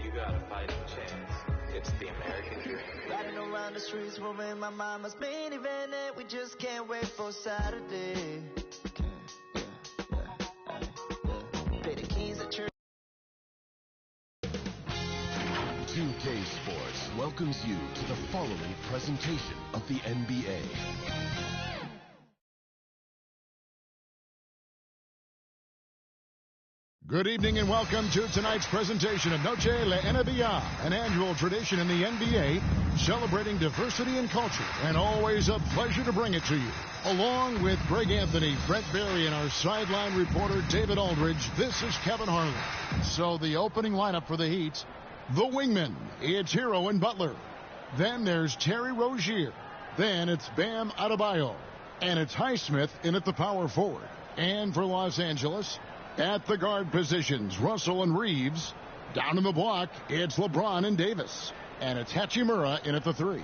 You got a fighting chance. It's the American dream. Riding around the streets, we're in my mama's minivan, and we just can't wait for Saturday. Play the keys at church. 2K Sports welcomes you to the following presentation of the NBA. Good evening and welcome to tonight's presentation of Noche La NBA, an annual tradition in the NBA celebrating diversity and culture, and always a pleasure to bring it to you. Along with Greg Anthony, Brent Berry, and our sideline reporter David Aldridge, this is Kevin Harlan. So the opening lineup for the Heat, the wingmen, it's Hero and Butler. Then there's Terry Rozier. Then it's Bam Adebayo. And it's Highsmith in at the power forward. And for Los Angeles, at the guard positions, Russell and Reeves. Down in the block, it's LeBron and Davis. And it's Hachimura in at the 3.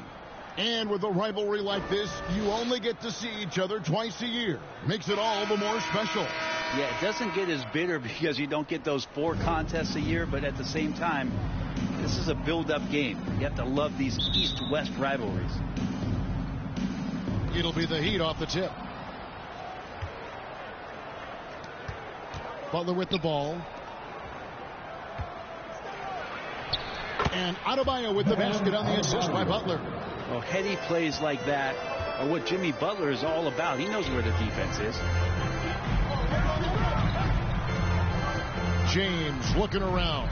And with a rivalry like this, you only get to see each other twice a year. Makes it all the more special. Yeah, it doesn't get as bitter because you don't get those 4 contests a year, but at the same time, this is a build-up game. You have to love these East-West rivalries. It'll be the Heat off the tip. Butler with the ball. And Adebayo with the basket on the assist by Butler. Well, heady plays like that are what Jimmy Butler is all about. He knows where the defense is. James looking around.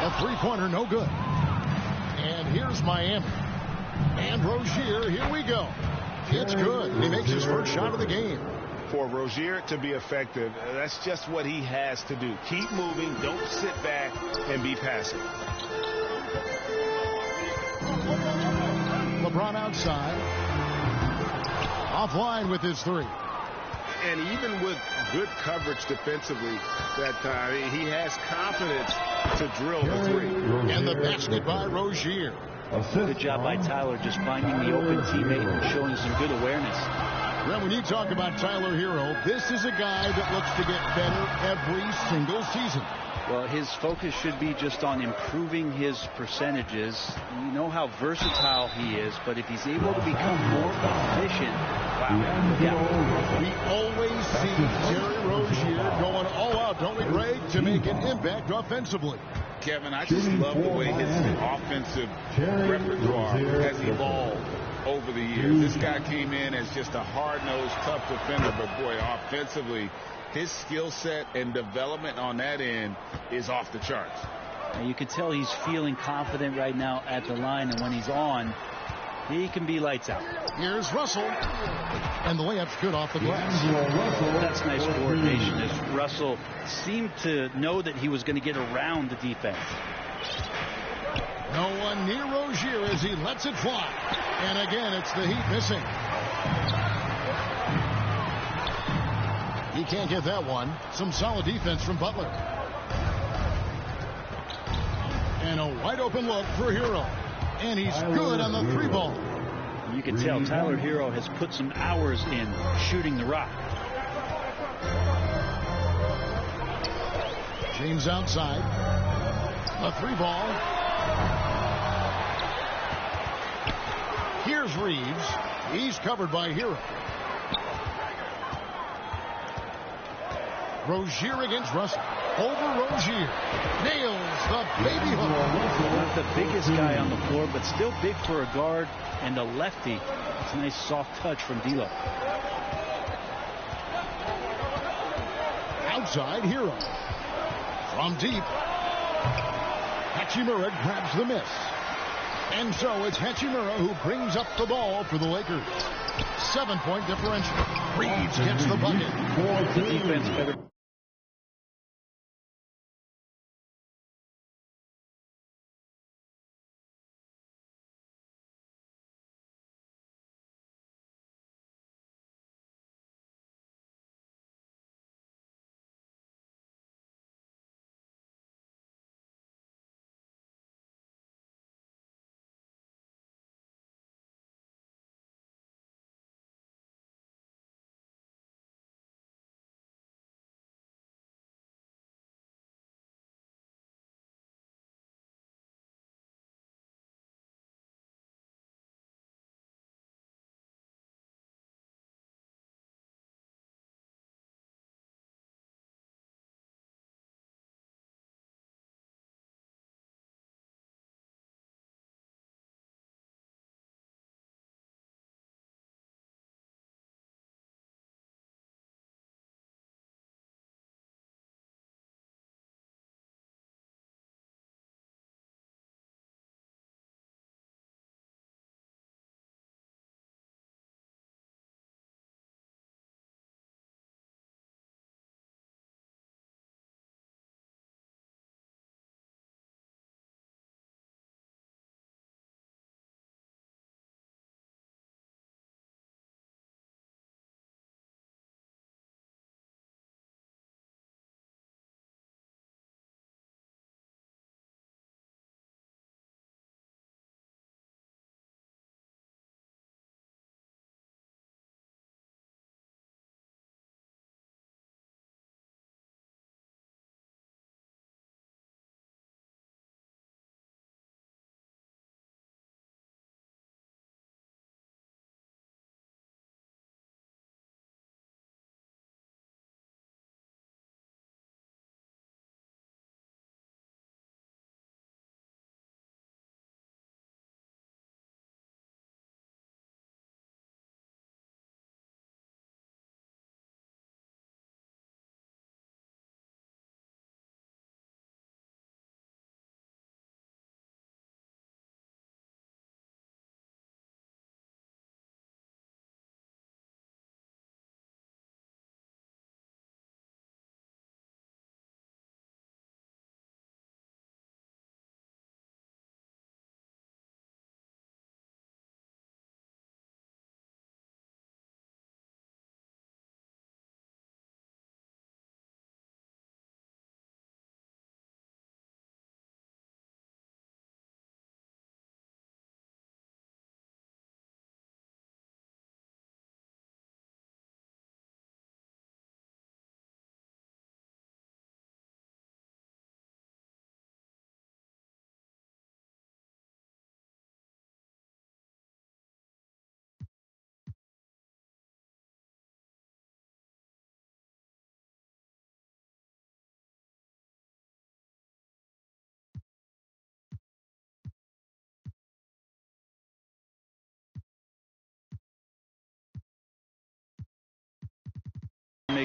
A three-pointer, no good. And here's Miami. And Rozier, here we go. It's good. He makes his first shot of the game. For Rozier to be effective, that's just what he has to do. Keep moving, don't sit back and be passive. LeBron outside. Offline with his 3. And even with good coverage defensively that time, he has confidence to drill the 3. And the basket by Rozier. Good job by Tyler just finding the open teammate and showing some good awareness. Well, when you talk about Tyler Hero, this is a guy that looks to get better every single season. Well, his focus should be just on improving his percentages. You know how versatile he is, but if he's able to become more efficient, wow. Yeah. We always see Terry Rozier going all out, don't we, Greg, to make an impact offensively. Kevin, I just love the way his offensive repertoire has evolved over the years. This guy came in as just a hard-nosed, tough defender, but boy, offensively, his skill set and development on that end is off the charts. And you can tell he's feeling confident right now at the line, and when he's on, he can be lights out. Here's Russell, and the layup's good off the glass. That's nice coordination as Russell seemed to know that he was going to get around the defense. No one near Rozier as he lets it fly. And again, it's the Heat missing. He can't get that one. Some solid defense from Butler. And a wide open look for Hero. And he's good on the 3-ball. You can tell Tyler Hero has put some hours in shooting the rock. James outside. A 3-ball. Here's Reeves. He's covered by Hero. Rozier against Russell. Over Rozier. Nails the baby hook. Not the biggest guy on the floor, but still big for a guard and a lefty. It's a nice soft touch from D'Lo. Outside Hero. From deep. Hachimura grabs the miss. And so it's Hachimura who brings up the ball for the Lakers. 7-point differential. Reeves gets the bucket. The defense better.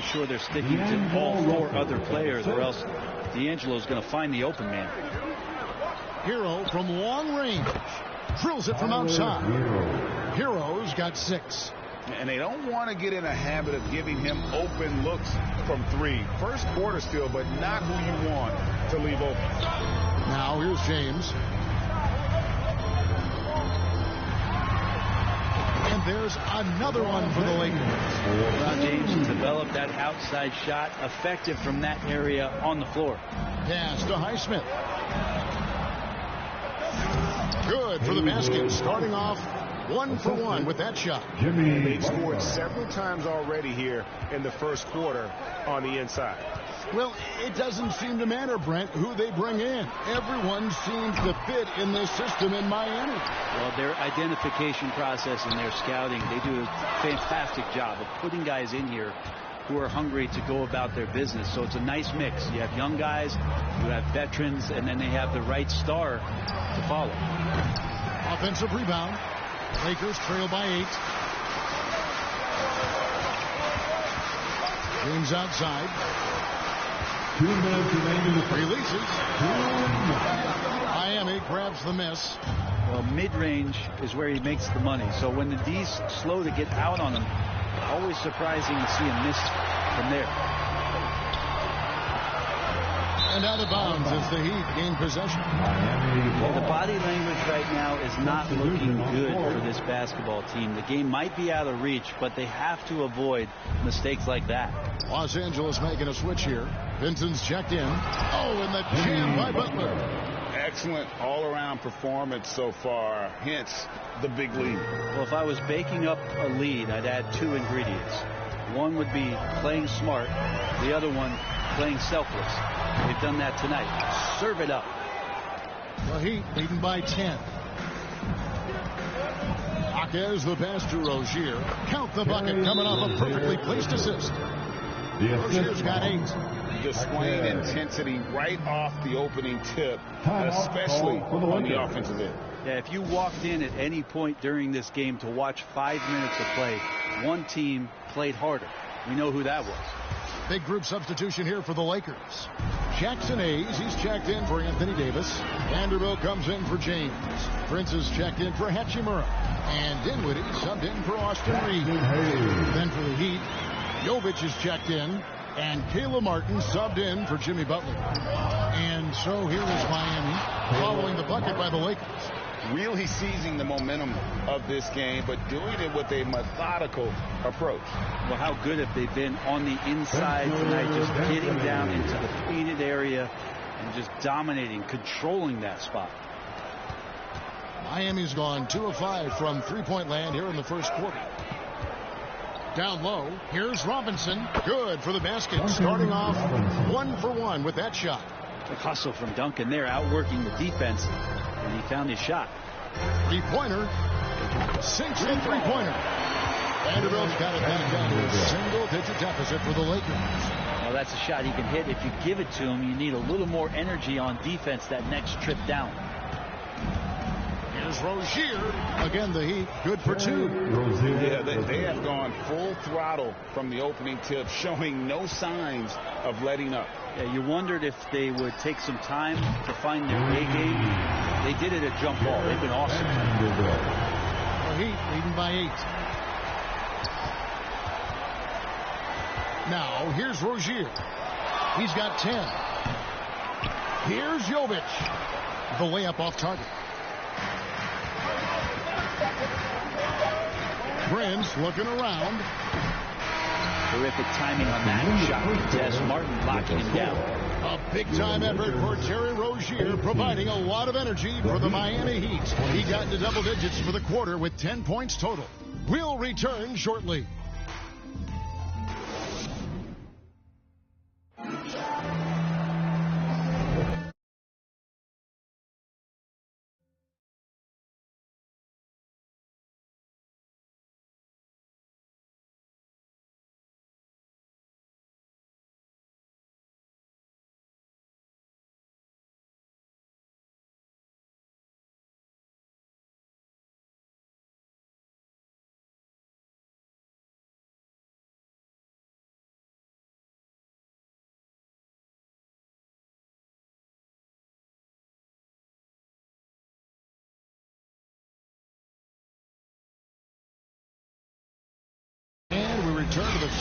make sure they're sticking to all 4 other players, or else D'Angelo's going to find the open man. Hero from long range drills it from outside. Hero's got 6. And they don't want to get in a habit of giving him open looks from 3. First quarter still, but not who you want to leave open. Now here's James. And there's another one for the Lakers. LeBron James developed that outside shot, effective from that area on the floor. Pass to Highsmith. Good for the basket, starting off 1 for 1 with that shot. They've scored several times already here in the first quarter on the inside. Well, it doesn't seem to matter, Brent, who they bring in. Everyone seems to fit in this system in Miami. Well, their identification process and their scouting, they do a fantastic job of putting guys in here who are hungry to go about their business. So it's a nice mix. You have young guys, you have veterans, and then they have the right star to follow. Offensive rebound. Lakers trail by 8. James outside. 2 minutes remaining. Releases. Miami grabs the miss. Well, mid-range is where he makes the money. So when the D's slow to get out on him, always surprising to see him miss from there. And out of bounds as the Heat gain possession. Well, the body language right now is not looking good for this basketball team. The game might be out of reach, but they have to avoid mistakes like that. Los Angeles making a switch here. Vincent's checked in. Oh, and the jam by Butler. Excellent all-around performance so far, hence the big lead. Well, if I was baking up a lead, I'd add 2 ingredients. One would be playing smart. The other one, playing selfless. They've done that tonight. Serve it up. The Heat leading by 10. Jaquez the pass to Rozier. Count the bucket coming off a perfectly placed assist. Rozier's got 8. Displaying intensity right off the opening tip, especially on the offensive end. Yeah, if you walked in at any point during this game to watch 5 minutes of play, one team played harder. We know who that was. Big group substitution here for the Lakers. Jackson Hayes, he's checked in for Anthony Davis. Vanderbilt comes in for James. Prince is checked in for Hachimura. And Dinwiddie subbed in for Austin Reed. Then for the Heat, Jovic is checked in. And Caleb Martin subbed in for Jimmy Butler. And so here is Miami following the bucket by the Lakers. Really seizing the momentum of this game, but doing it with a methodical approach. Well, how good have they been on the inside tonight, just getting down into the painted area and just dominating, controlling that spot. Miami's gone 2 of 5 from three-point land here in the first quarter. Down low, here's Robinson. Good for the basket, starting off 1 for 1 with that shot. The hustle from Duncan there, outworking the defense, and he found his shot. Three-pointer, sinks the three-pointer. Vanderbilt's got it back down to a single-digit deficit for the Lakers. Well, that's a shot he can hit. If you give it to him, you need a little more energy on defense that next trip down. Here's Rozier. Again, the Heat, good for 2. Yeah, they have gone full throttle from the opening tip, showing no signs of letting up. Yeah, you wondered if they would take some time to find their A game. They did it at jump ball. They've been awesome. The Heat leading by 8. Now, here's Rozier. He's got 10. Here's Jovic. The layup off target. Prince looking around. Terrific timing on that shot. Des Martin locking him down. A big-time effort for Terry Rozier, providing a lot of energy for the Miami Heat. He got into double digits for the quarter with 10 points total. We'll return shortly.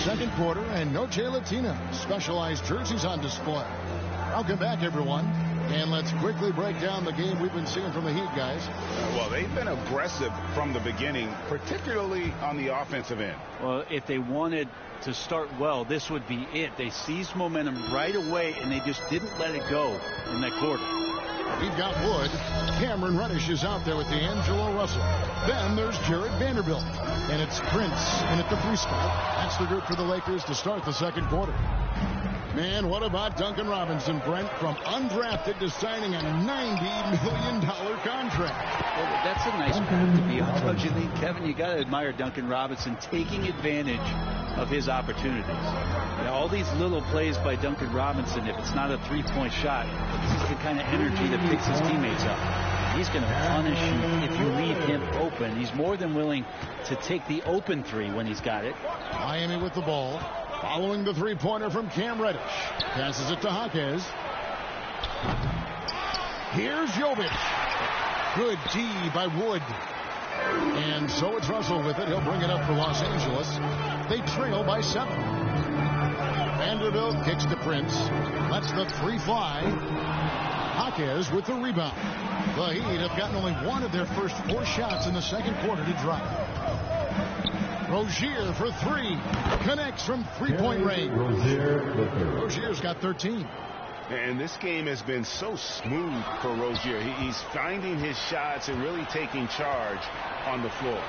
second quarter, and Noche Latina specialized jerseys on display. Welcome back, everyone. And let's quickly break down the game we've been seeing from the Heat, guys. Well, they've been aggressive from the beginning, particularly on the offensive end. Well, if they wanted to start well, this would be it. They seized momentum right away, and they just didn't let it go in that quarter. We've got Wood. Cameron Reddish is out there with D'Angelo Russell. Then there's Jared Vanderbilt. And it's Prince in at the 3 spot. That's the group for the Lakers to start the second quarter. Man, what about Duncan Robinson, Brent, from undrafted to signing a $90 million contract? Well, that's a nice group to be on, don't you think, Kevin? You got to admire Duncan Robinson taking advantage of his opportunities. All these little plays by Duncan Robinson, if it's not a three-point shot, this is the kind of energy that picks his teammates up. He's going to punish you if you leave him open. He's more than willing to take the open three when he's got it. Miami with the ball. Following the three-pointer from Cam Reddish. Passes it to Jaquez. Here's Jovic. Good D by Wood. And so it's Russell with it. He'll bring it up for Los Angeles. They trail by 7. Vanderbilt kicks to Prince. Lets the 3 fly. Jaquez with the rebound. The Heat have gotten only one of their first 4 shots in the second quarter to drop. Rozier for 3. Connects from 3-point range. Rozier's got 13. And this game has been so smooth for Rozier. He's finding his shots and really taking charge on the floor.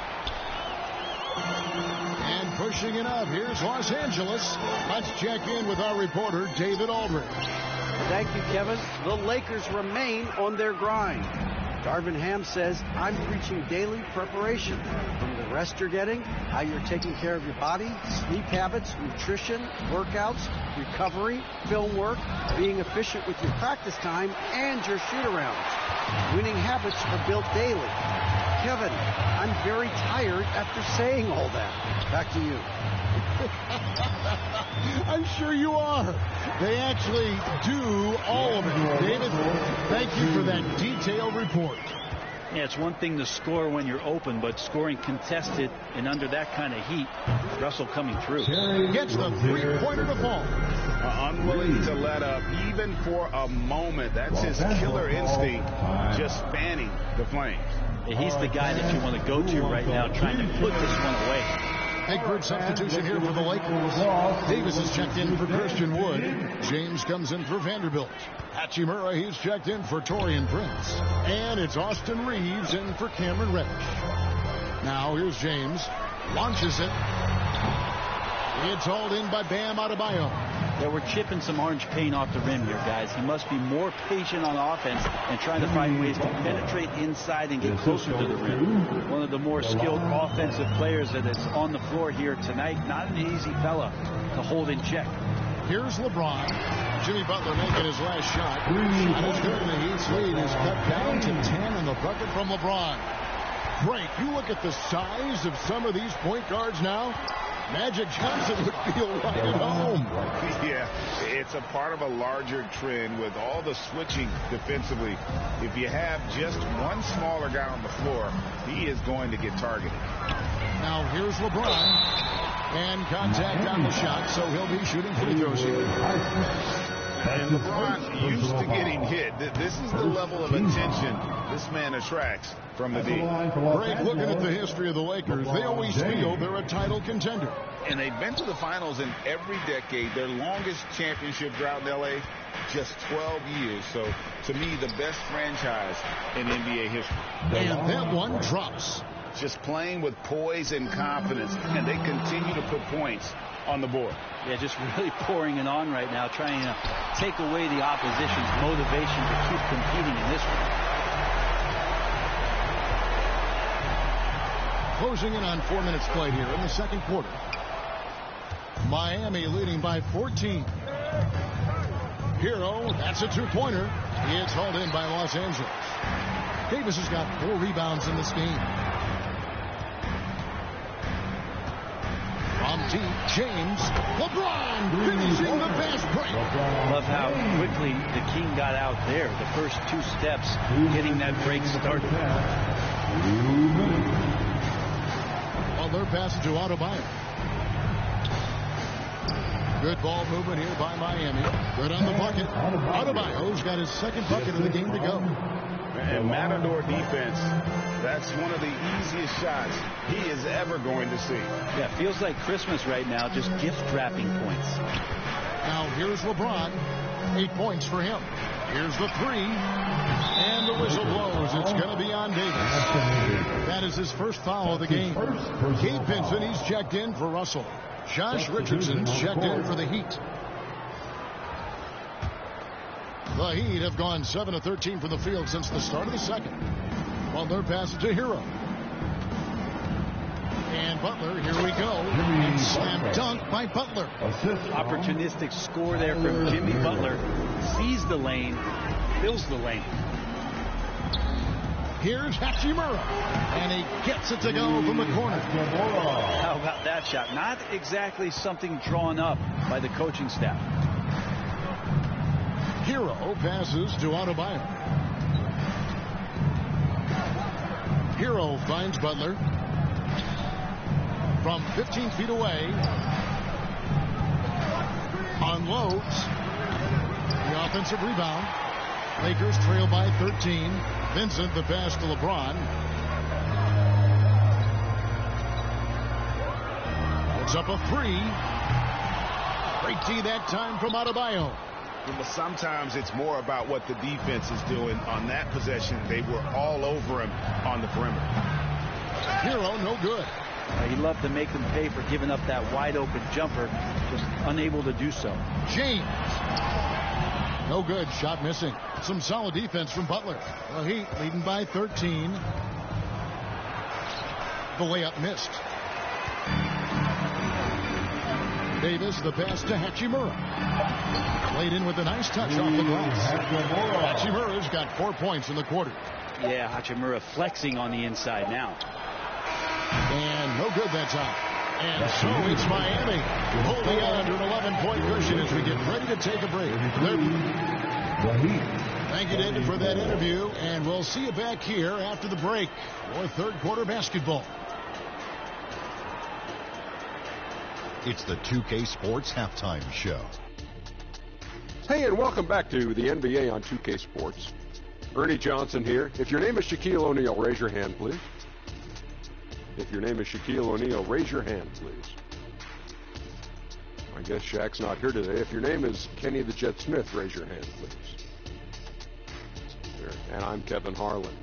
And pushing it up. Here's Los Angeles. Let's check in with our reporter, David Aldridge. Thank you, Kevin. The Lakers remain on their grind. Darvin Ham says, I'm preaching daily preparation. From the rest you're getting, how you're taking care of your body, sleep habits, nutrition, workouts, recovery, film work, being efficient with your practice time, and your shoot-arounds. Winning habits are built daily. Kevin, I'm very tired after saying all that. Back to you. I'm sure you are. They actually do all of it. David, thank you for that detailed report. Yeah, it's one thing to score when you're open, but scoring contested and under that kind of heat, Russell coming through. Gets the 3-pointer to fall. Unwilling to let up even for a moment. That's his killer instinct, just spanning the flames. He's the guy that you want to go to right now, trying to put this one away. Big group substitution here for the Lakers. Davis is checked in for Christian Wood. James comes in for Vanderbilt. Hachimura, he's checked in for Taurean Prince. And it's Austin Reeves in for Cameron Reddish. Now here's James. Launches it. It's hauled in by Bam Adebayo. Yeah, we're chipping some orange paint off the rim here, guys. He must be more patient on offense and trying to find ways to penetrate inside and get closer to the rim. One of the more skilled offensive players that is on the floor here tonight. Not an easy fella to hold in check. Here's LeBron. Jimmy Butler making his last shot. Shot is good, and the Heat's lead is cut down to 10 on the bucket from LeBron. Frank, you look at the size of some of these point guards now. Magic Johnson would feel right at home. Yeah, it's a part of a larger trend with all the switching defensively. If you have just one smaller guy on the floor, he is going to get targeted. Now here's LeBron. And contact on the shot, so he'll be shooting free throws here. And LeBron used to getting hit. This is the level of attention this man attracts from the D. Greg, looking at the history of the Lakers, they always feel they're a title contender. And they've been to the finals in every decade. Their longest championship drought in L.A., just 12 years. So, to me, the best franchise in NBA history. And that one drops. Just playing with poise and confidence, and they continue to put points on the board. Yeah, just really pouring it on right now, trying to take away the opposition's motivation to keep competing in this one. Closing in on 4 minutes played here in the second quarter. Miami leading by 14. Hero, that's a 2-pointer. It's hauled in by Los Angeles. Davis has got 4 rebounds in this game. From deep, James, LeBron finishing the fast break. Love how quickly the King got out there. The first 2 steps, getting that break started. Butler passes to Adebayo. Good ball movement here by Miami. Good on the bucket. Adebayo's got his second bucket of the game to go. And Matador defense, that's one of the easiest shots he is ever going to see. Yeah, feels like Christmas right now, just gift wrapping points. Now here's LeBron. 8 points for him. Here's the three. And the whistle blows. It's going to be on Davis. That is his first foul of the game. Gabe Vincent, he's checked in for Russell. Josh Richardson's checked in for the Heat. The Heat have gone 7 of 13 from the field since the start of the second. Butler passes to Hero. And Butler, here we go. And slam dunk by Butler. Opportunistic score there from Jimmy Butler. Sees the lane, fills the lane. Here's Hachimura. And he gets it to go from the corner. How about that shot? Not exactly something drawn up by the coaching staff. Hero passes to Adebayo. Hero finds Butler. From 15 feet away. Unloads. The offensive rebound. Lakers trail by 13. Vincent the pass to LeBron. Puts up a three. Great D that time from Adebayo. But sometimes it's more about what the defense is doing on that possession. They were all over him on the perimeter. Hero, no good. He loved to make them pay for giving up that wide open jumper. Just unable to do so. James. No good. Shot missing. Some solid defense from Butler. The Heat leading by 13. The layup missed. Davis, the pass to Hachimura. Laid in with a nice touch off the glass. Hachimura's got 4 points in the quarter. Yeah, Hachimura flexing on the inside now. And no good that time. And so it's Miami holding on to an 11-point cushion as we get ready to take a break. Thank you, David, for that interview. And we'll see you back here after the break for third quarter basketball. It's the 2K Sports Halftime Show. Hey, and welcome back to the NBA on 2K Sports. Ernie Johnson here. If your name is Shaquille O'Neal, raise your hand, please. If your name is Shaquille O'Neal, raise your hand, please. I guess Shaq's not here today. If your name is Kenny the Jet Smith, raise your hand, please. There. And I'm Kevin Harlan.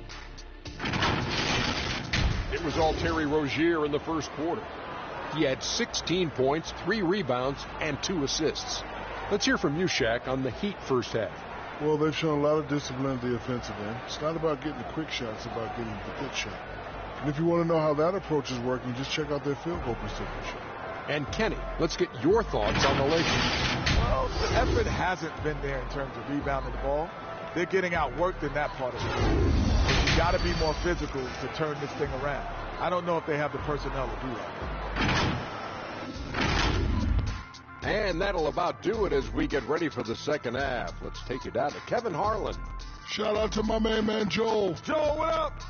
It was all Terry Rozier in the first quarter. He had 16 points, 3 rebounds, and 2 assists. Let's hear from you, Shaq, on the Heat first half. Well, they've shown a lot of discipline at the offensive end. It's not about getting the quick shots, it's about getting the good shot. And if you want to know how that approach is working, just check out their field goal percentage. And Kenny, let's get your thoughts on the Lakers. Well, the effort hasn't been there in terms of rebounding the ball. They're getting outworked in that part of it. But you got to be more physical to turn this thing around. I don't know if they have the personnel to do that. And that'll about do it as we get ready for the second half. Let's take you down to Kevin Harlan. Shout out to my man Joel. Joel, what up?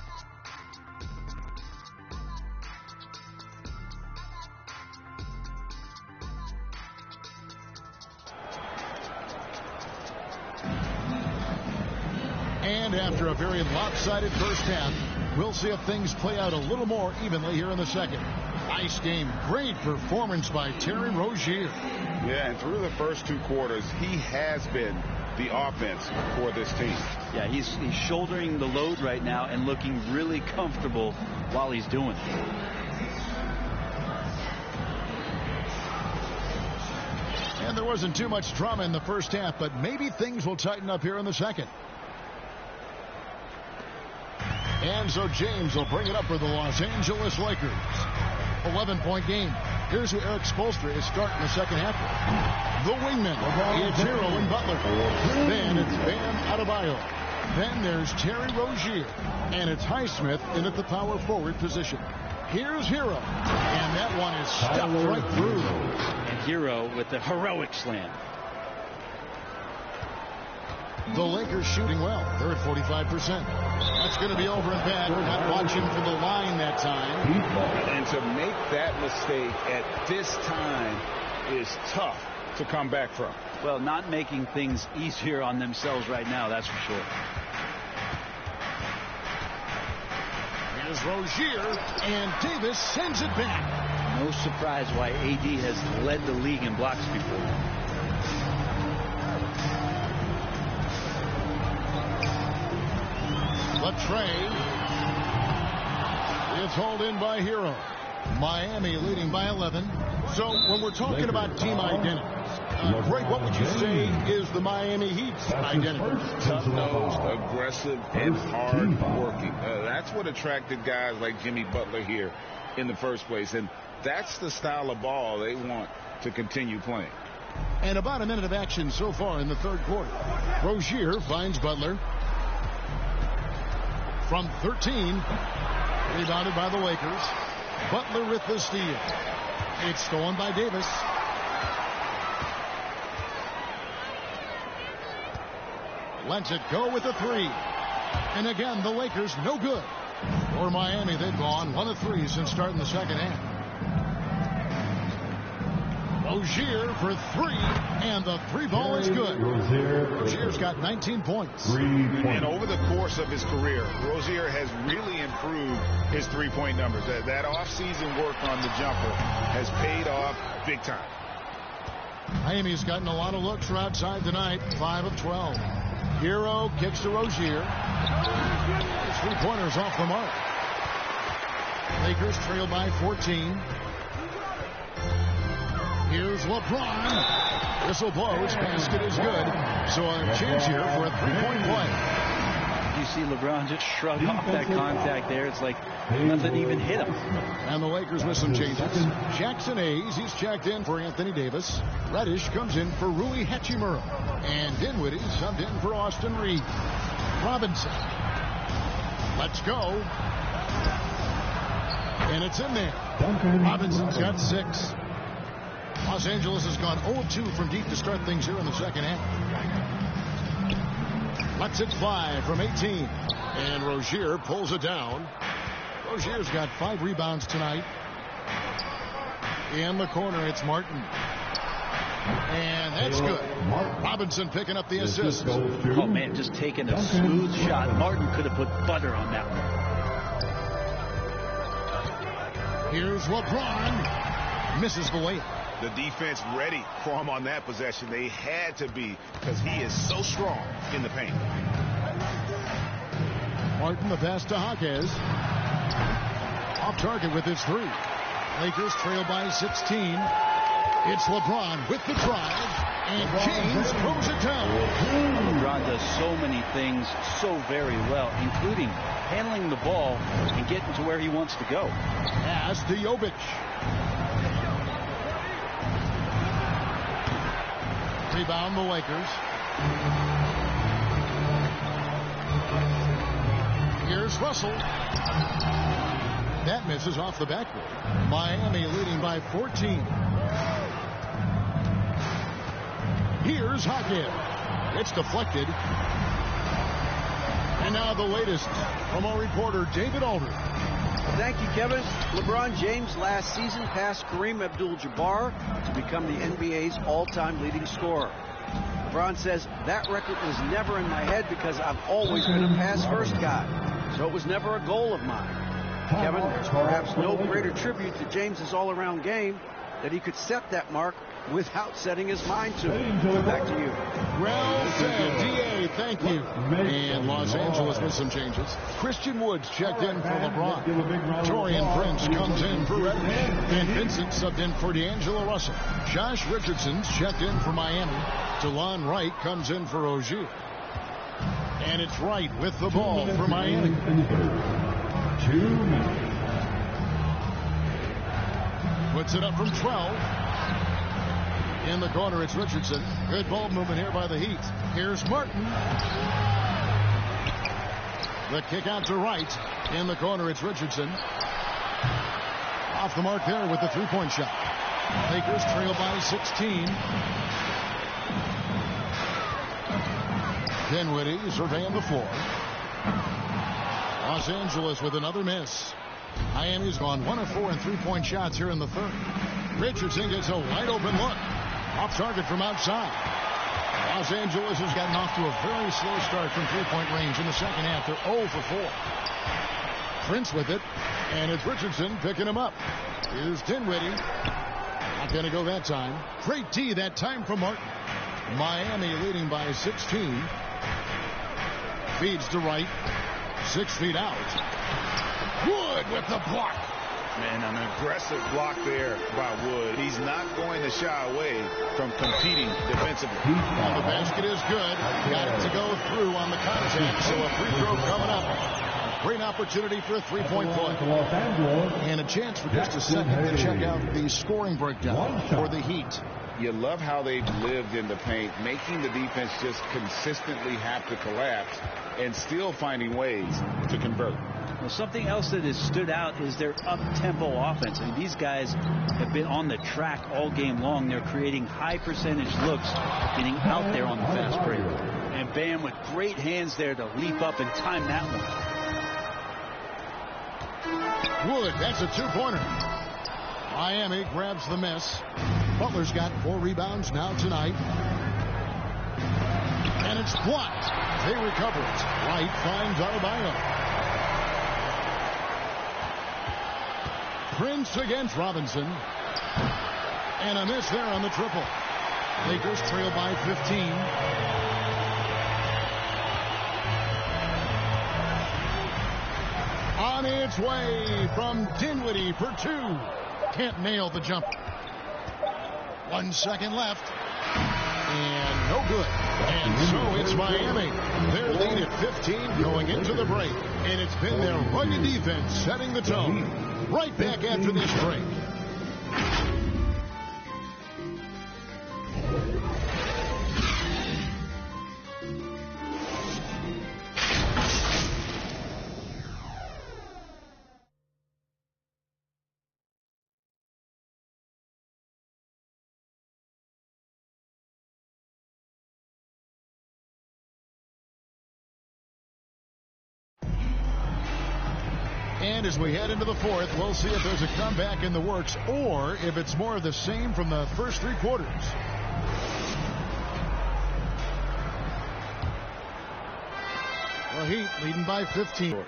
And after a very lopsided first half, we'll see if things play out a little more evenly here in the second. Nice game. Great performance by Terry Rozier. Yeah, and through the first 2 quarters, he has been the offense for this team. Yeah, he's shouldering the load right now and looking really comfortable while he's doing it. And there wasn't too much drama in the first half, but maybe things will tighten up here in the second. And so James will bring it up for the Los Angeles Lakers. 11-point game. Here's who Eric Spoelstra is starting the second half with. The wingman. It's Hero and Butler. Then it's Bam Adebayo. Then there's Terry Rozier. And it's Highsmith in at the power forward position. Here's Hero. And that one is stuffed right through. And Hero with the heroic slam. The Lakers shooting well. They're at 45%. That's going to be over and bad. We're not watching for the line that time. And to make that mistake at this time is tough to come back from. Well, not making things easier on themselves right now, that's for sure. Here's Rozier, and Davis sends it back. No surprise why AD has led the league in blocks before. Latrey. It's hauled in by Hero. Miami leading by 11. So when we're talking about team identities, Greg, what would you say is the Miami Heat's identity? Tough-nosed, aggressive, and hard-working. That's what attracted guys like Jimmy Butler here in the first place. And that's the style of ball they want to continue playing. And about a minute of action so far in the third quarter. Rozier finds Butler. From 13, rebounded by the Lakers. Butler with the steal. It's stolen by Davis. Lets it go with a three. And again, the Lakers no good. For Miami, they've gone 1 of 3 since starting the second half. Rozier for 3, and the 3 ball is good. Rozier's got 19 points. And over the course of his career, Rozier has really improved his three-point numbers. That off-season work on the jumper has paid off big time. Miami's gotten a lot of looks from outside tonight, 5 of 12. Hero kicks to Rozier. His 3-pointers off the mark. Lakers trail by 14. Here's LeBron. Whistle blows. Basket is good. So a change here for a 3-point play. You see LeBron just shrug off that contact there. It's like nothing even hit him. And the Lakers with some changes. Jackson Hayes, he's checked in for Anthony Davis. Reddish comes in for Rui Hachimura. And Dinwiddie subbed in for Austin Reeves. Robinson. Let's go. And it's in there. Robinson's got 6. Los Angeles has gone 0-2 from deep to start things here in the second half. Lets it fly from 18. And Rozier pulls it down. Rozier's got 5 rebounds tonight. In the corner, it's Martin. And that's good. Robinson picking up the assist. Oh, man, just taking a smooth shot. Martin could have put butter on that one. Here's LeBron. Misses the layup. The defense ready for him on that possession. They had to be, because he is so strong in the paint. Martin, the pass to Jaquez. Off target with his 3. Lakers trail by 16. It's LeBron with the drive. And James throws it down. LeBron does so many things so very well, including handling the ball and getting to where he wants to go. Pass to Jovic. Rebound the Lakers. Here's Russell. That misses off the backboard. Miami leading by 14. Here's Jaquez. It's deflected. And now the latest from our reporter David Aldridge. Thank you, Kevin. LeBron James last season passed Kareem Abdul-Jabbar to become the NBA's all-time leading scorer. LeBron says, that record was never in my head because I've always been a pass-first guy, so it was never a goal of mine. Kevin, there's perhaps no greater tribute to James's all-around game that he could set that mark without setting his mind to it. Back to you. Well said, D.A., thank you. And Los Angeles with some changes. Christian Woods checked in for LeBron. Torian Prince comes in for Reddish. And Vincent subbed in for D'Angelo Russell. Josh Richardson's checked in for Miami. DeLon Wright comes in for Rozier. And it's Wright with the ball for Miami. 2 minutes. Puts it up from 12. In the corner, it's Richardson. Good ball movement here by the Heat. Here's Martin. The kick out to Wright. In the corner, it's Richardson. Off the mark there with the 3-point shot. Lakers trail by 16. Dinwiddie surveying the floor. Los Angeles with another miss. Miami's gone 1 of 4 in 3-point shots here in the third. Richardson gets a wide open look. Off target from outside. Los Angeles has gotten off to a very slow start from three-point range in the second half. They're 0 for 4. Prince with it, and it's Richardson picking him up. Here's Dinwiddie. Not going to go that time. Great D that time from Martin. Miami leading by 16. Feeds to Wright. 6 feet out. Wood with the block. Man, an aggressive block there by Wood. He's not going to shy away from competing defensively. Well, the basket is good. Got it to go through on the contact, so a free throw coming up. Great opportunity for a three-point play. And a chance for just a second to check out the scoring breakdown for the Heat. You love how they've lived in the paint, making the defense just consistently have to collapse and still finding ways to convert. Well, something else that has stood out is their up-tempo offense. I mean, these guys have been on the track all game long. They're creating high-percentage looks, getting out there on the fast break. And Bam with great hands there to leap up and time that one. Wood, that's a two-pointer. Miami grabs the miss. Butler's got 4 rebounds now tonight. And it's blocked. They recover it. Wright finds Adebayo. Prince against Robinson. And a miss there on the triple. Lakers trail by 15. On its way from Dinwiddie for 2. Can't nail the jumper. 1 second left. And no good. And so it's Miami. Their lead at 15 going into the break. And it's been their rugged defense setting the tone. Right back after this break. And as we head into the fourth, we'll see if there's a comeback in the works or if it's more of the same from the first 3 quarters. The Heat leading by 15.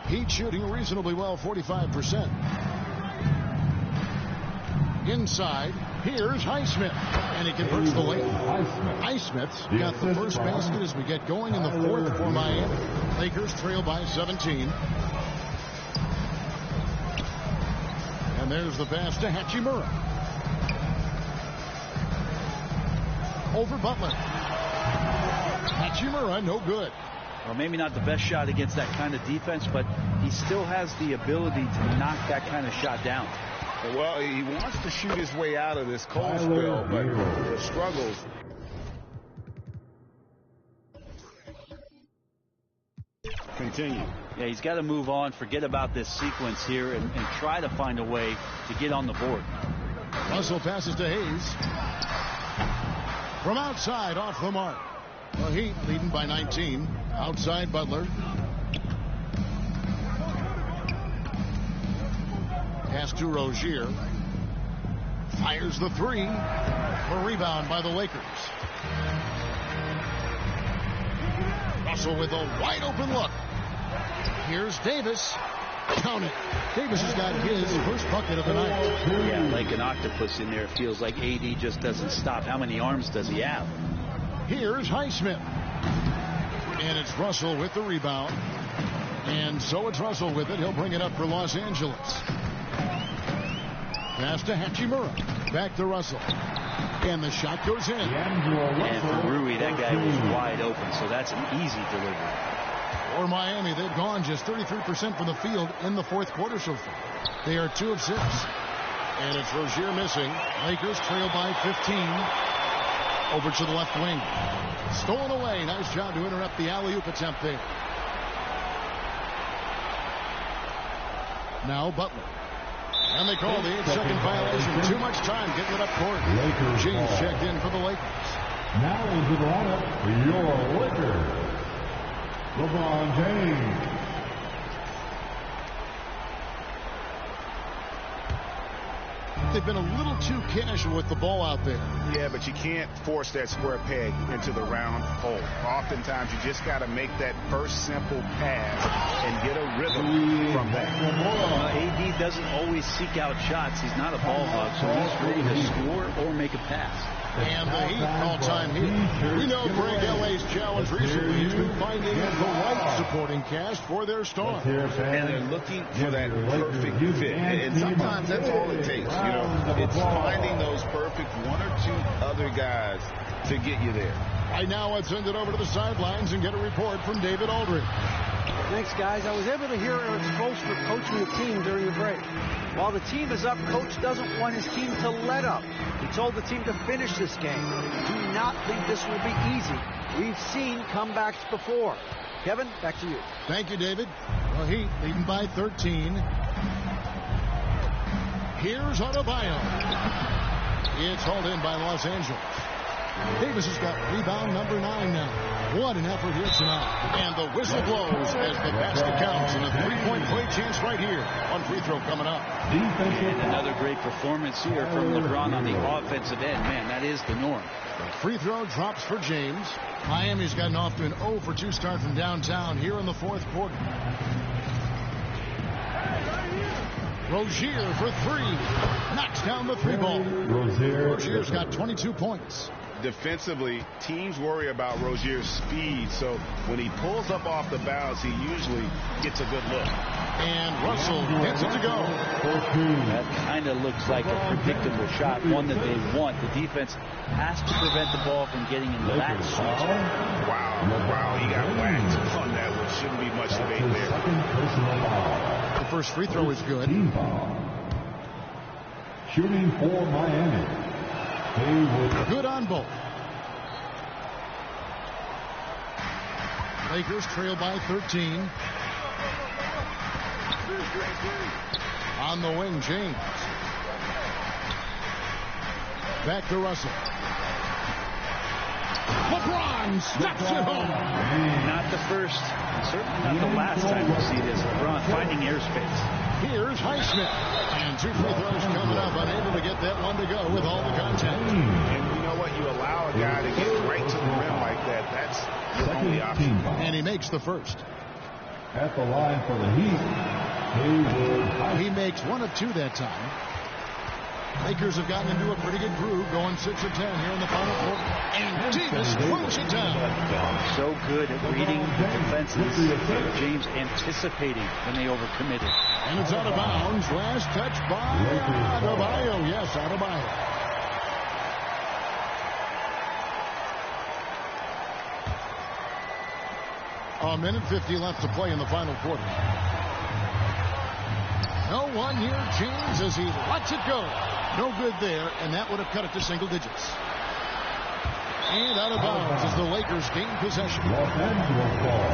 Heat shooting reasonably well, 45%. Inside, here's Highsmith, and he converts the layup. Highsmith's got the first basket as we get going in the fourth for Miami. Lakers trail by 17. And there's the pass to Hachimura. Over Butler. Hachimura, no good. Well, maybe not the best shot against that kind of defense, but he still has the ability to knock that kind of shot down. Well, he wants to shoot his way out of this cold spell, but struggles. Continue. Yeah, he's got to move on, forget about this sequence here, and try to find a way to get on the board. Russell passes to Hayes. From outside, off the mark. The Heat leading by 19. Outside Butler. Pass to Rozier. Fires the 3. A rebound by the Lakers. Russell with a wide open look. Here's Davis. Count it. Davis has got his first bucket of the night. Yeah, like an octopus in there. It feels like AD just doesn't stop. How many arms does he have? Here's Highsmith. And it's Russell with the rebound. And so it's Russell with it. He'll bring it up for Los Angeles. Pass to Hachimura. Back to Russell. And the shot goes in. And for Rui, that guy was wide open, so that's an easy delivery. For Miami, they've gone just 33% from the field in the fourth quarter so far. They are 2 of 6. And it's Rozier missing. Lakers trail by 15. Over to the left wing. Stolen away. Nice job to interrupt the alley-oop attempt there. Now Butler. And they call the 8-second violation. Too much time getting it up court. James checked in for the Lakers. Now into the lineup for your Lakers, LeBron James. they've been a little too casual with the ball out there. Yeah, but you can't force that square peg into the round hole. Oftentimes, you just got to make that first simple pass and get a rhythm from that. AD doesn't always seek out shots. He's not a ball hog, so he's ready to score or make a pass. And the Heat all-time Heat. We know Greg L.A.'s challenge recently has been finding the right supporting cast for their star. And they're looking for that perfect fit. And sometimes that's all it takes. You know, it's finding those perfect one or two other guys to get you there. Right now, let's send it over to the sidelines and get a report from David Aldridge. Thanks, guys. I was able to hear Eric Spoelstra coaching the team during the break. While the team is up, Coach doesn't want his team to let up. He told the team to finish this game. Do not think this will be easy. We've seen comebacks before. Kevin, back to you. Thank you, David. Well, Heat leading by 13. Here's Adebayo. It's hauled in by Los Angeles. Davis has got rebound number 9 now. What an effort here tonight. And the whistle blows as the basket counts. And a three-point play chance right here. One free throw coming up. And another great performance here from LeBron on the offensive end. Man, that is the norm. The free throw drops for James. Miami's gotten off to an 0 for 2 start from downtown here in the fourth quarter. Rozier for 3. Knocks down the 3 ball. Rozier's got 22 points. Defensively, teams worry about Rozier's speed, so when he pulls up off the bounce, he usually gets a good look. And Russell gets it to go. That kind of looks like a predictable shot, one that they want. The defense has to prevent the ball from getting into that sweet spot. Wow, he got whacked on that one. Shouldn't be much debate there. The first free throw is good. Shooting for Miami. Good on both. Lakers trail by 13. On the wing, James. Back to Russell. LeBron snaps it home. Not the first, certainly not the last time we'll see this. LeBron finding airspace. Here's Highsmith. And 2 free throws coming up. Unable to get that one to go with all the contact. And you know what? You allow a guy to get right to the rim like that. That's your only option. And he makes the first. At the line for the Heat. He makes 1 of 2 that time. Lakers have gotten into a pretty good groove, going 6 of 10 here in the final quarter. And Davis throws it down. So good at reading the defenses. James anticipating when they overcommitted. And it's out of bounds. Last touch by Adebayo. Yes, Adebayo. A minute 50 left to play in the final quarter. No one near James as he lets it go. No good there, and that would have cut it to single digits. And out of bounds as the Lakers gain possession. Los Angeles ball.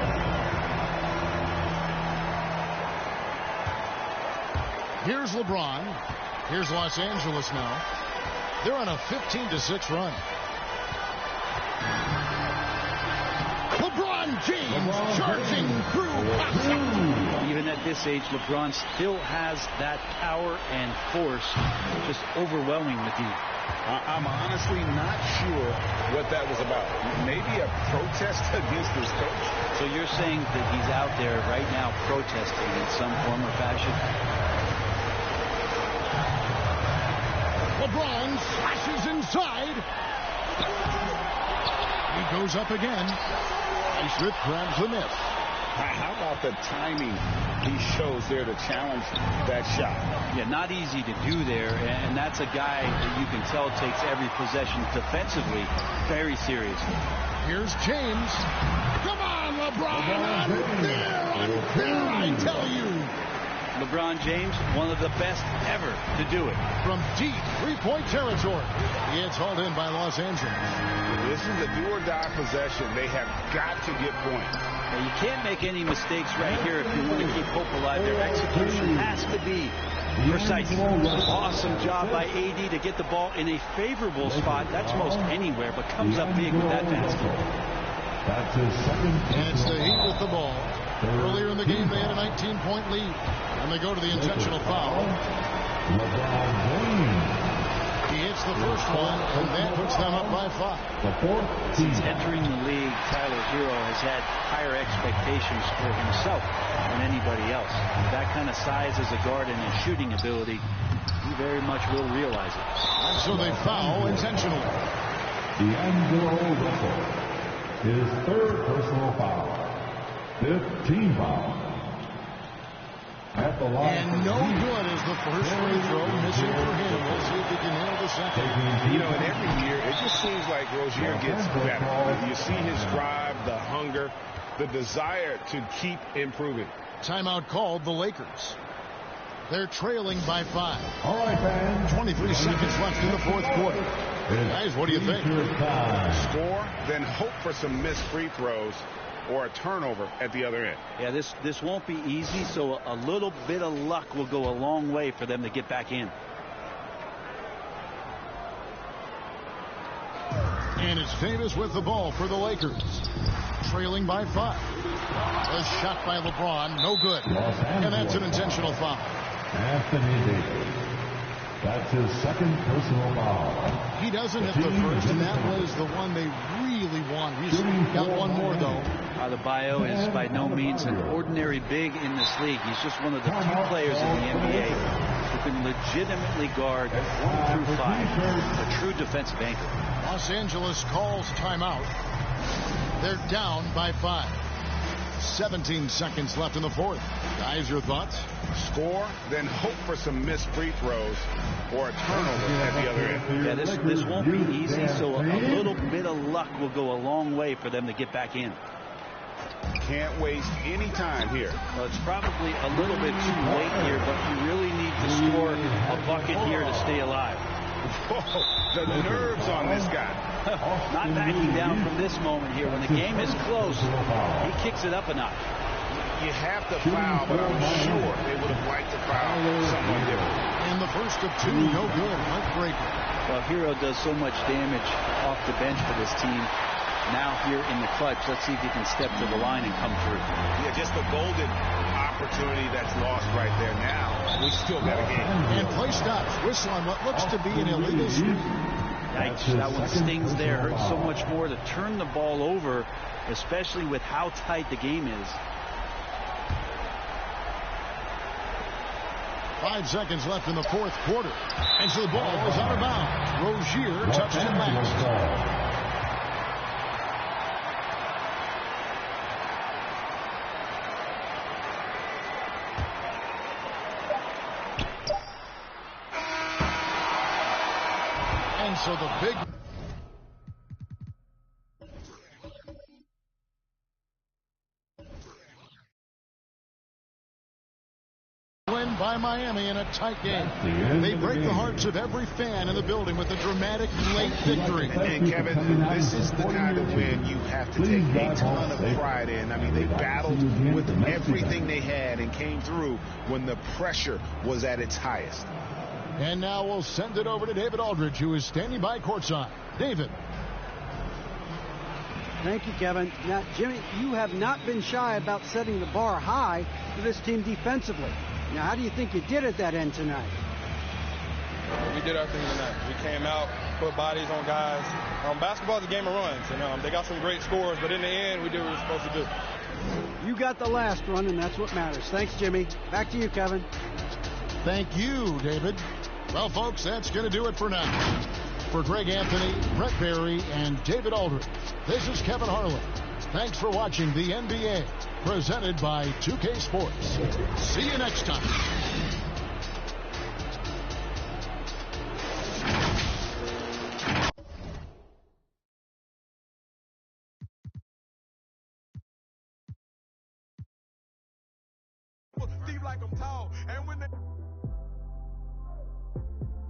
Here's LeBron. Here's Los Angeles now. They're on a 15-6 run. LeBron James charging through. Even at this age, LeBron still has that power and force, just overwhelming the deep. I'm honestly not sure what that was about. Maybe a protest against his coach. So you're saying that he's out there right now protesting in some form or fashion? LeBron slashes inside. He goes up again. Highsmith grabs the miss. How about the timing he shows there to challenge that shot? Yeah, not easy to do there, and that's a guy that you can tell takes every possession defensively very seriously. Here's James. Come on, LeBron! Unfair, I tell you! LeBron James, one of the best ever to do it. From deep three-point territory. It's hauled in by Los Angeles. This is a do-or-die possession. They have got to get points. Now, you can't make any mistakes right here if you want to keep hope alive. Their execution has to be precise. Awesome job by AD to get the ball in a favorable spot. That's most anywhere, but comes up big with that basket. That's his second. And it's the Heat with the ball. Earlier in the game, they had a 19-point lead. And they go to the intentional foul. LeBron James. That's the first one, and that puts them up by 5. The fourth Since entering the league, Tyler Hero has had higher expectations for himself than anybody else. With that kind of size as a guard and his shooting ability, he very much will realize it. And so they foul intentionally. D'Angelo Russell, his third personal foul. 15 foul. At the line. And no good is the first free throw missing for him. We'll see if he can nail the second. You know, and every year, it just seems like Rozier gets better. You see his drive, the hunger, the desire to keep improving. Timeout called the Lakers. They're trailing by 5. All right, fans. 23 seconds left in the fourth quarter. Guys, what do you think? Score, then hope for some missed free throws or a turnover at the other end. Yeah, this won't be easy, so a little bit of luck will go a long way for them to get back in. And it's Davis with the ball for the Lakers. Trailing by 5. A shot by LeBron, no good. And that's an intentional foul. Anthony Davis. That's his second personal foul. He doesn't hit the first, and that was the one they really want. He's got one more, though. Adebayo is by no means an ordinary big in this league. He's just one of the few players in the NBA who can legitimately guard 1 through 5. A true defensive anchor. Los Angeles calls timeout. They're down by 5. 17 seconds left in the fourth. Guys, your thoughts? Score, then hope for some missed free throws or a turnover at the other end. Yeah, this won't be easy, so a little bit of luck will go a long way for them to get back in. Can't waste any time here. Well, it's probably a little bit too late here, but you really need to score a bucket here to stay alive. Whoa, the nerves on this guy. Not backing down from this moment here. When the game is close, he kicks it up a notch. You have to foul, but I'm sure they would have liked to foul someone different. And the first of 2, no good. Heartbreaker. Well, Hero does so much damage off the bench for this team. Now here in the clutch, let's see if he can step to the line and come through. Yeah, just a golden opportunity that's lost right there. Now, we still got a game. And play stops. Whistle on what looks to be an illegal screen. Yikes, that one stings there. Hurts so much more to turn the ball over, especially with how tight the game is. 5 seconds left in the fourth quarter. And so the ball is out of bounds. Rozier touched it last. And so the big... win by Miami in a tight game. They break the hearts of every fan in the building with a dramatic late victory. And Kevin, this is the kind of win you have to take a ton of pride in. I mean, they battled with everything they had and came through when the pressure was at its highest. And now we'll send it over to David Aldridge, who is standing by courtside. David. Thank you, Kevin. Now, Jimmy, you have not been shy about setting the bar high for this team defensively. Now, how do you think you did at that end tonight? We did our thing tonight. We came out, put bodies on guys. Basketball is a game of runs, and they got some great scores, but in the end, we did what we were supposed to do. You got the last run, and that's what matters. Thanks, Jimmy. Back to you, Kevin. Thank you, David. Well, folks, that's going to do it for now. For Greg Anthony, Brett Barry, and David Aldridge, this is Kevin Harlan. Thanks for watching the NBA, presented by 2K Sports. See you next time. Steve like I'm tall, and when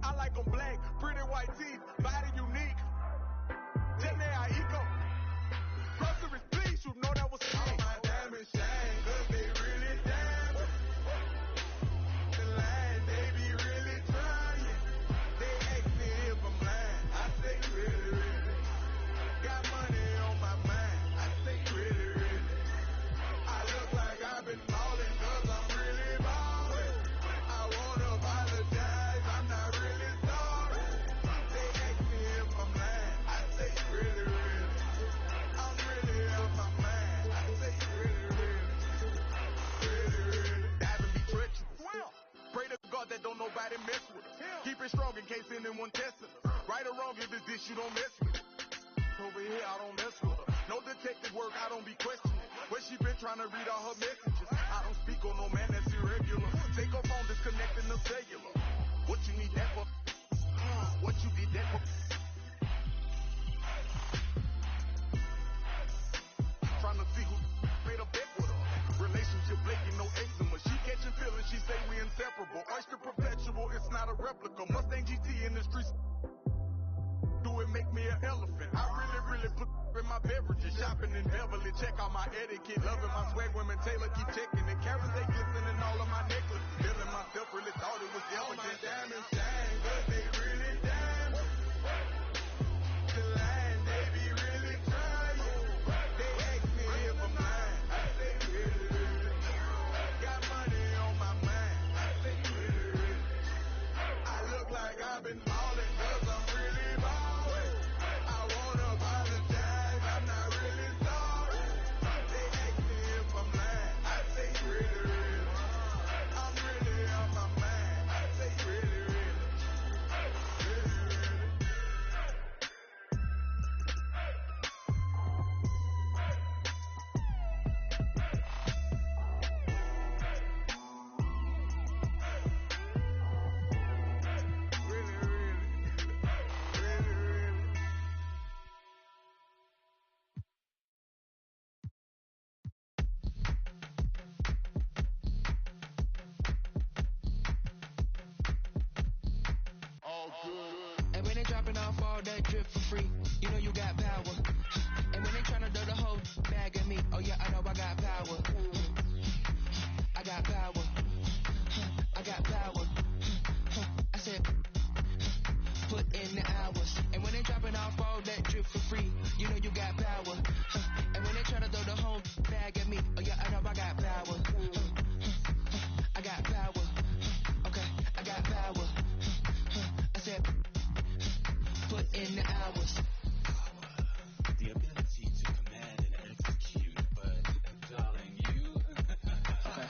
I like them black, pretty white teeth, body unique. Then they are eco. Groceries, please, you know that was all my diamond shine, 'cause they really diamond. The line, they be really trying. They ask me if I'm lying, I say really. Got money on my mind, I say really. I look like I've been balling, 'cause I'm really balling. I wanna apologize, I'm not really sorry. They it strong in case anyone testing us. Right or wrong, if it's this, you don't mess with it. Over here, I don't mess with her. No detective work, I don't be questioning. Where she been trying to read all her messages. I don't speak on no man that's irregular. Take her phone, disconnecting the cellular. What you need that for? What you did that for? Trying to see who made a bet with her. Relationship flaking, no eczema. She catching feelings, she say we inseparable. Oyster perpetual, it's not a replica. Mustang GT in the streets. Do it make me an elephant? I really put in my beverages. Shopping in Beverly, check out my etiquette. Loving my swag, women Taylor keep checking it. Carrots, they glistening all of my necklaces. Feeling myself, really thought it was all my diamonds shine, but they really diamonds. The line, they be really trying. They ask me if I'm lying. I say really. Got money on my mind. I say really. I look like I've been balling 'cause I'm really balling. And when they dropping off all that drip for free, you know you got power. And when they tryna do the whole bag at me, oh yeah, I know I got power. I got power. I got power. I said, put in the hours. And when they dropping off all that drip for free, you know you got power. And when they tryna throw the whole bag at me, oh yeah, I know I got power. I got power. Okay, I got power. I said, put in the hours. The ability to command and execute, but darling, you. Okay.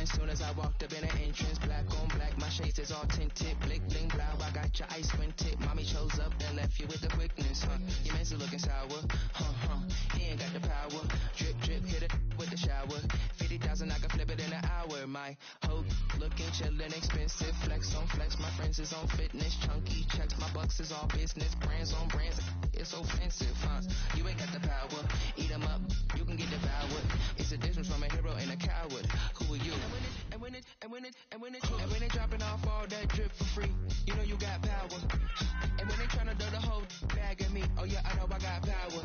As soon as I walked up in the entrance, black on black, my shades is all tinted, blick bling blow, I got your ice wind tip, mommy chose up and left you with the quickness, huh? Your man's looking sour, he ain't got the power, drip drip, hit it with the shower, 50,000 I can flip it in an hour, my hoe looking chillin', expensive, flex on flex, my friends is on fitness, chunky checks, my bucks is on business, brands on brands, it's offensive, huh? You ain't got the power, eat 'em up, you can get devoured, it's a difference from a hero and a coward, who are you? And when they dropping off all that drip for free, you know you got power. And when they tryna do the whole bag at me, oh yeah, I know I got power.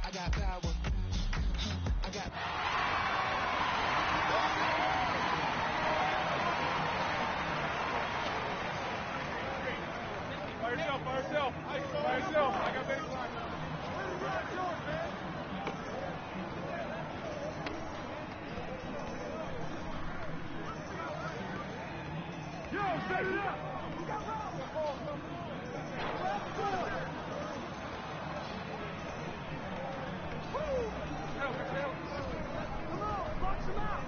I got power. I got By yourself. I got baseline. Yo, set it up! Come on, box him out!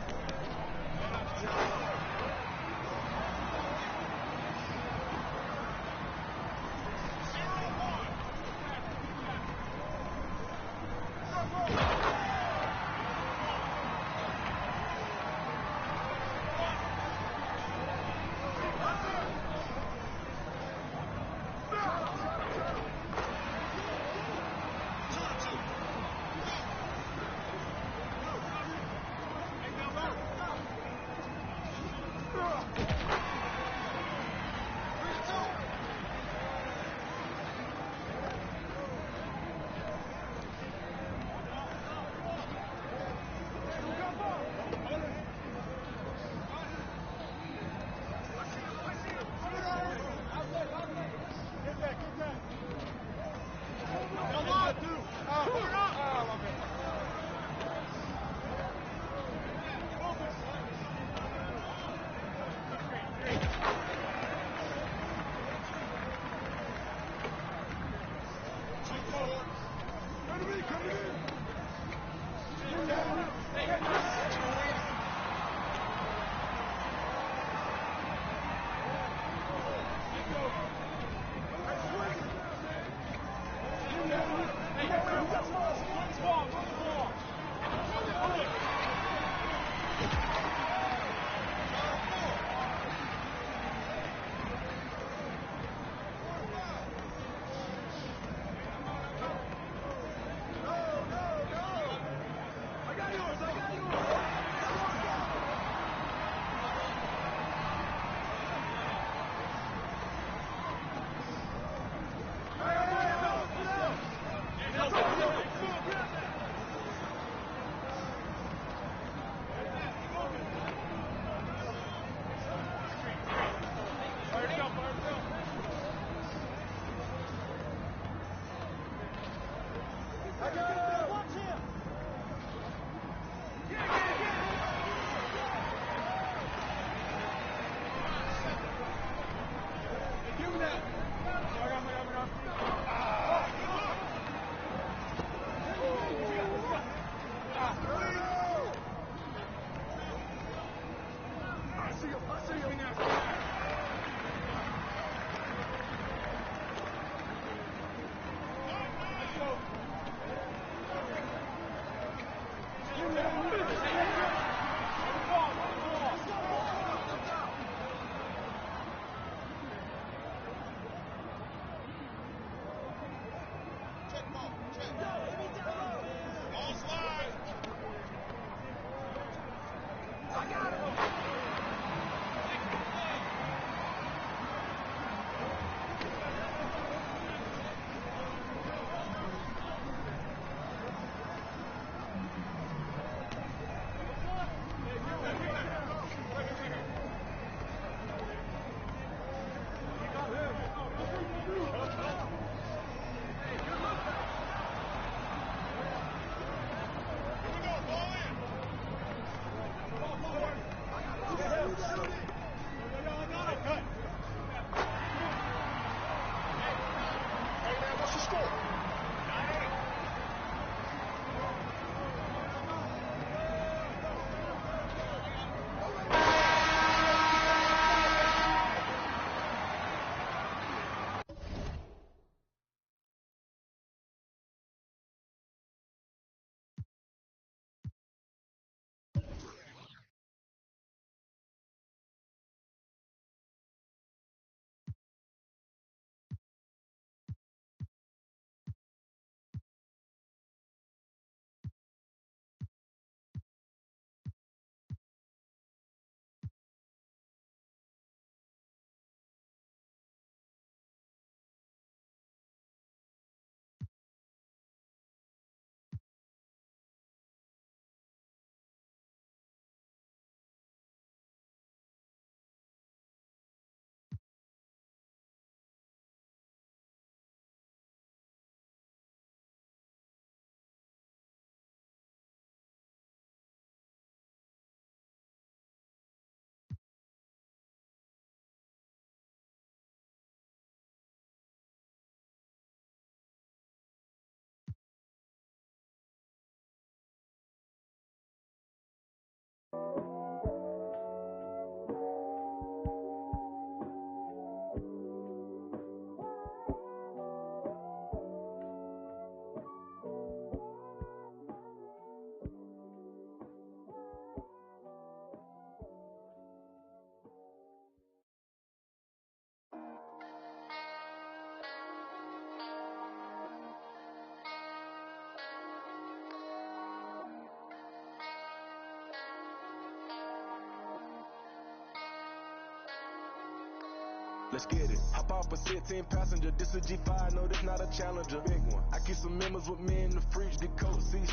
Let's get it. Hop off a 16 passenger. This a G5, no, this not a Challenger. Big one. I keep some members with me in the fridge. The coat seats,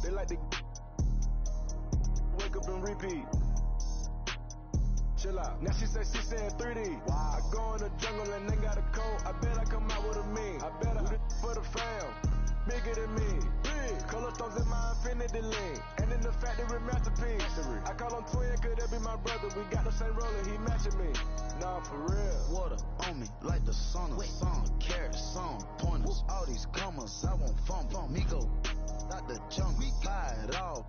they like to wake up and repeat. Chill out. Now she saying 3D. Wow. I go in the jungle and they got a coat. I bet I come out with a mean. I bet I do this for the fam. Bigger than me. Big. Color stones in my infinity link. And in the factory masterpiece. I call him twin, could that be my brother? We got the same roller, he matching me. Nah, for real. Water on me like the sun of sun. Carrots, some pointers. All these commas, I won't fumble. Me go out the jungle. Buy it all.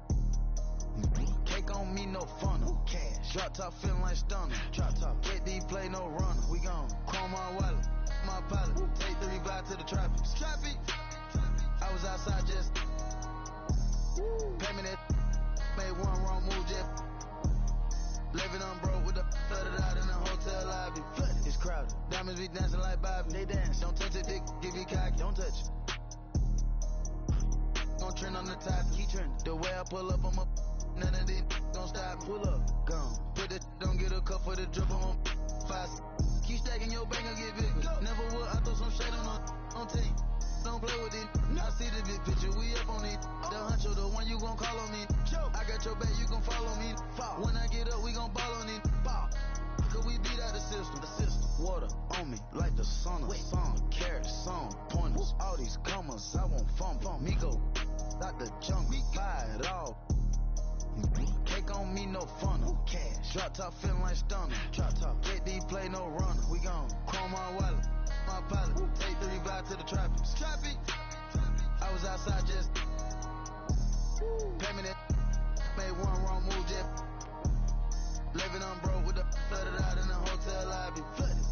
Cake on me, no funnel. Cash. Drop top feeling like stunner. Drop top. KD play no runner. We gon' chrome my wallet. My pilot. Take 35 to the traffic. Traffic. outside just pay me that. Made one wrong move, just living on broke with the flooded out in the hotel lobby. It's crowded. Diamonds be dancing like Bobby. They dance. Don't touch it, dick. Give you cocky. Don't touch it. Gon' trend on the top. Keep trending. The way I pull up, I'm a none of these gon' stop. Pull up. Gone. Put the don't get a cup for the drip on fast. Keep stacking your bank and get bigger. Never would. I throw some shade on team. Don't play with it. I see the big picture. We up on it. The huncho, the one you gon' call on me. I got your back, you gon' follow me. When I get up, we gon' ball on it. Cause we beat out the system. Water on me like the sun. Sun, carrots, sun, pointers. All these commas, I won't fumble. Me go out the jungle. We buy it all. Cake on me, no funnel. Cash. Drop top feeling like stunner. Drop top. KD play no runner. We gon' chrome my wallet. My pilot. Take 35 to the tropics. I was outside just pay me that. Made one wrong move, just living on broke with the flooded out in the hotel lobby. Flooded.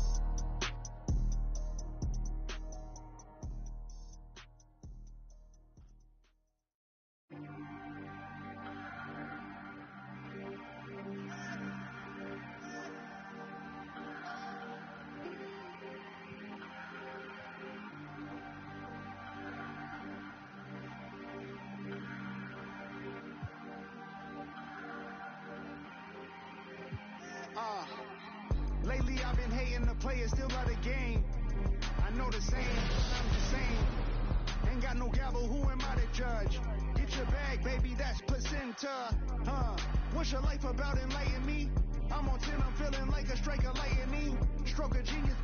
Lately I've been hating the players, still got a game. I know the same, I'm the same. Ain't got no gavel, who am I to judge? Get your bag, baby, that's placenta. What's your life about, enlighten me? I'm on 10, I'm feeling like a strike of lightning. Stroke of genius,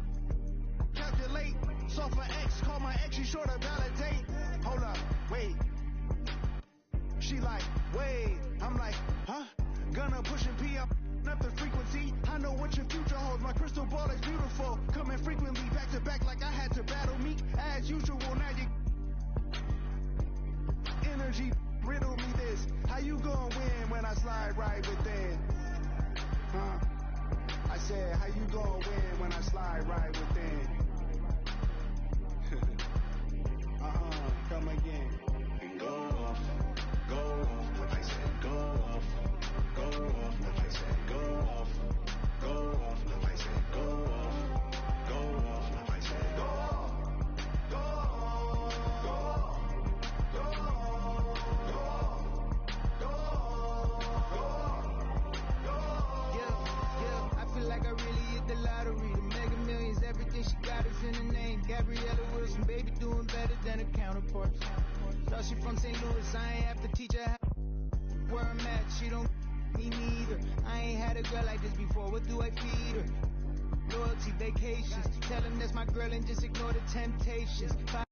calculate. Soft for X, call my ex, she sure to validate. Hold up, wait. She like, wait. I'm like, huh? Gonna push and pee up the frequency. I know what your future holds. My crystal ball is beautiful. Coming frequently back to back like I had to battle Meek. As usual, now you energy riddle me this. How you gonna win when I slide right within? I said, how you gonna win when I slide right within? Come again. Go off. I said go off. Go off. I said go off. Go off. I said go off. Go off. I said go off. Go off. Go off. Go off. Go off. Yeah. I feel like I really hit the lottery. The Mega Millions, everything she got is in her name. Gabriella Wilson, baby, doing better than her counterparts. Thought she from St. Louis, I ain't have to teach her how. Where I'm at, she don't me neither. I ain't had a girl like this before, what do I feed her? Loyalty, vacations, tell him that's my girl and just ignore the temptations. 5